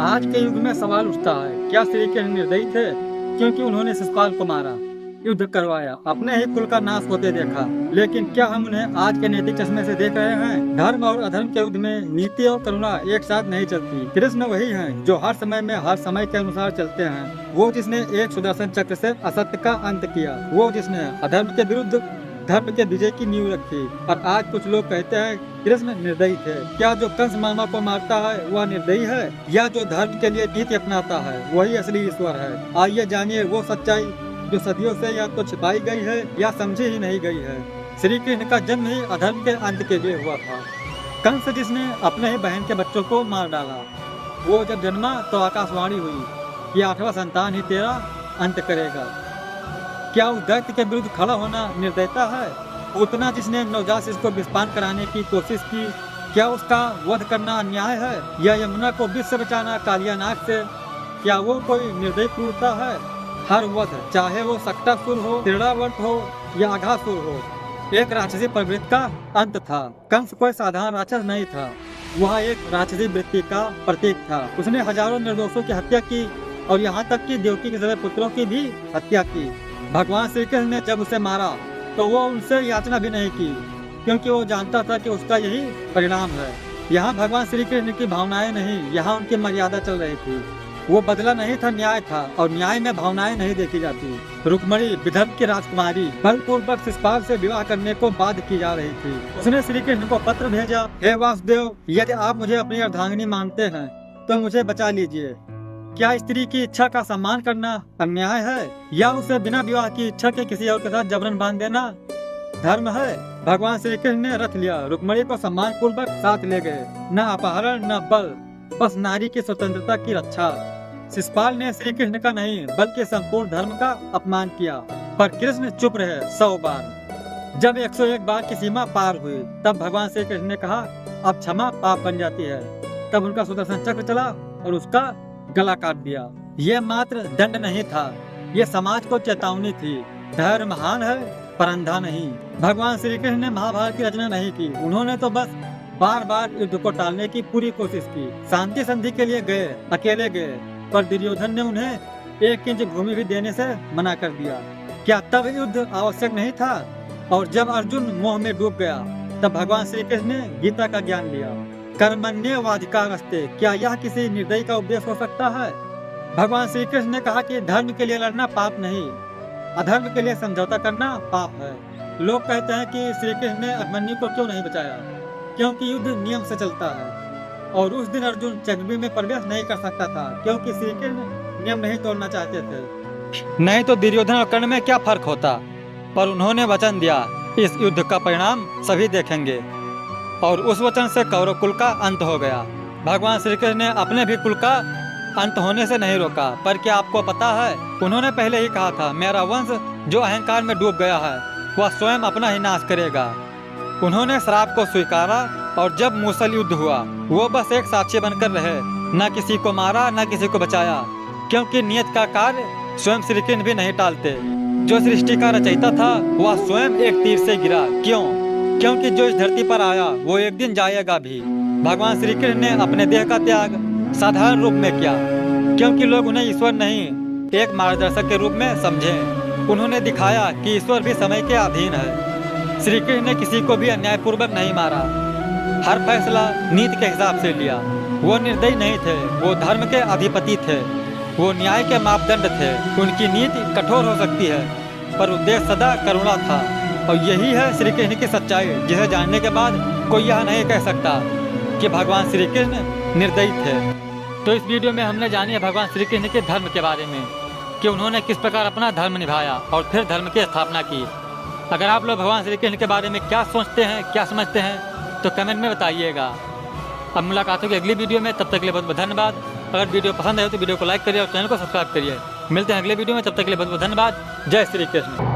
आज के युग में सवाल उठता है, क्या श्री कृष्ण निर्दयी थे क्योंकि उन्होंने शिशुपाल को मारा, युद्ध करवाया, अपने ही कुल का नाश होते देखा। लेकिन क्या हम उन्हें आज के नैतिक चश्मे से देख रहे हैं? धर्म और अधर्म के युद्ध में नीति और करुणा एक साथ नहीं चलती। कृष्ण वही हैं जो हर समय में हर समय के अनुसार चलते हैं। वो जिसने एक सुदर्शन चक्र से असत्य का अंत किया, वो जिसने अधर्म के विरुद्ध धर्म के विजय की नींव रखी। और आज कुछ लोग कहते हैं कृष्ण निर्दयी थे। क्या जो कंस मामा को मारता है वह निर्दयी है, या जो धर्म के लिए नीति अपनाता है वही असली ईश्वर है? आइए जानिए वो सच्चाई जो सदियों से या तो छिपाई गई है या समझी ही नहीं गई है। श्री कृष्ण का जन्म ही अधर्म के अंत के लिए हुआ था। कंस जिसने अपने ही बहन के बच्चों को मार डाला, वो जब जन्मा तो आकाशवाणी हुई कि 8वां संतान ही तेरा अंत करेगा। क्या उस दैत्य के विरुद्ध खड़ा होना निर्दयता है? उतना जिसने नवजात शिशु को विषपान कराने की कोशिश की, क्या उसका वध करना अन्याय है? या यमुना को विष से बचाना कालिया नाग से, क्या वो कोई निर्दयी क्रूरता है? हर वध, चाहे वो सक्टासुर हो, त्रिरावत हो या अघासुर हो, एक राक्षसी प्रवृत्ति का अंत था। कंस कोई साधारण राक्षस नहीं था, वह एक राक्षसी वृत्ति का प्रतीक था। उसने हजारों निर्दोषों की हत्या की और यहाँ तक कि देवकी के सभी पुत्रों की भी हत्या की। भगवान श्री कृष्ण ने जब उसे मारा तो वो उनसे याचना भी नहीं की, क्योंकि वो जानता था कि उसका यही परिणाम है। यहाँ भगवान श्री कृष्ण की भावनाएं नहीं, यहाँ उनकी मर्यादा चल रही थी। वो बदला नहीं था, न्याय था, और न्याय में भावनाएं नहीं देखी जाती। रुक्मणी विदर्भ की राजकुमारी बलपूर्वक शिशुपाल से विवाह करने को बाध्य की जा रही थी। उसने श्री कृष्ण को पत्र भेजा, हे वासुदेव, यदि आप मुझे अपनी अर्धांगिनी मानते हैं तो मुझे बचा लीजिए। क्या स्त्री की इच्छा का सम्मान करना अन्याय है, या उसे बिना विवाह की इच्छा के किसी और के साथ जबरन बांध देना धर्म है? भगवान श्री कृष्ण ने रथ लिया, रुक्मणी को सम्मान पूर्वक साथ ले गए। न अपहरण न बल, बस नारी की स्वतंत्रता की रक्षा। शिशुपाल ने श्री कृष्ण का नहीं बल्कि संपूर्ण धर्म का अपमान किया, पर कृष्ण चुप रहे 100 बार। जब 101 बार की सीमा पार हुई तब भगवान श्री कृष्ण ने कहा, अब क्षमा पाप बन जाती है। तब उनका सुदर्शन चक्र चला और उसका गला काट दिया। ये मात्र दंड नहीं था, ये समाज को चेतावनी थी। धर्म महान है पर अंधा नहीं। भगवान श्री कृष्ण ने महाभारत की रचना नहीं की, उन्होंने तो बस बार बार युद्ध को टालने की पूरी कोशिश की। शांति संधि के लिए गए, अकेले गए, पर दुर्योधन ने उन्हें 1 इंच भूमि भी देने से मना कर दिया। क्या तब युद्ध आवश्यक नहीं था? और जब अर्जुन मोह में डूब गया तब भगवान श्री कृष्ण ने गीता का ज्ञान दिया, कर्मण्येवाधिकारस्ते। क्या यह किसी निर्दयी का उपदेश हो सकता है? भगवान श्री कृष्ण ने कहा कि धर्म के लिए लड़ना पाप नहीं, अधर्म के लिए समझौता करना पाप है। लोग कहते हैं कि श्री कृष्ण ने अभिमन्यु को क्यों नहीं बचाया, क्योंकि युद्ध नियम से चलता है। और उस दिन अर्जुन चक्रव्यूह में प्रवेश नहीं कर सकता था, क्योंकि श्री कृष्ण नियम नहीं तोड़ना चाहते थे। नहीं तो दुर्योधन और कर्ण में क्या फर्क होता? पर उन्होंने वचन दिया, इस युद्ध का परिणाम सभी देखेंगे। और उस वचन से कौरव कुल का अंत हो गया। भगवान श्री कृष्ण ने अपने भी कुल का अंत होने से नहीं रोका। पर क्या आपको पता है, उन्होंने पहले ही कहा था, मेरा वंश जो अहंकार में डूब गया है वह स्वयं अपना ही नाश करेगा। उन्होंने श्राप को स्वीकारा और जब मूसल युद्ध हुआ वो बस एक साक्षी बनकर रहे, न किसी को मारा न किसी को बचाया, क्योंकि नियत का कार्य स्वयं श्री कृष्ण भी नहीं टालते। जो सृष्टि का रचयिता था वह स्वयं एक तीर से गिरा। क्यों? क्योंकि जो इस धरती पर आया वो एक दिन जाएगा भी। भगवान श्री कृष्ण ने अपने देह का त्याग साधारण रूप में किया, क्योंकि लोग उन्हें ईश्वर नहीं एक मार्गदर्शक के रूप में समझे। उन्होंने दिखाया कि ईश्वर भी समय के अधीन है। श्री कृष्ण ने किसी को भी अन्यायपूर्वक नहीं मारा, हर फैसला नीति के हिसाब से लिया। वो निर्दयी नहीं थे, वो धर्म के अधिपति थे, वो न्याय के मापदंड थे। उनकी नीति कठोर हो सकती है पर उद्देश्य सदा करुणा था। और यही है श्री कृष्ण की सच्चाई, जिसे जानने के बाद कोई यह नहीं कह सकता कि भगवान श्री कृष्ण निर्दयी थे। तो इस वीडियो में हमने जानी है भगवान श्री कृष्ण के धर्म के बारे में, कि उन्होंने किस प्रकार अपना धर्म निभाया और फिर धर्म की स्थापना की। अगर आप लोग भगवान श्री कृष्ण के बारे में क्या सोचते हैं, क्या समझते हैं, तो कमेंट में बताइएगा। अब मुलाकात होगी अगली वीडियो में, तब तक के लिए बहुत बहुत धन्यवाद। अगर वीडियो पसंद आए तो वीडियो को लाइक करिए और चैनल को सब्सक्राइब करिए। मिलते हैं अगले वीडियो में, तब तक के लिए बहुत बहुत धन्यवाद। जय श्री कृष्ण।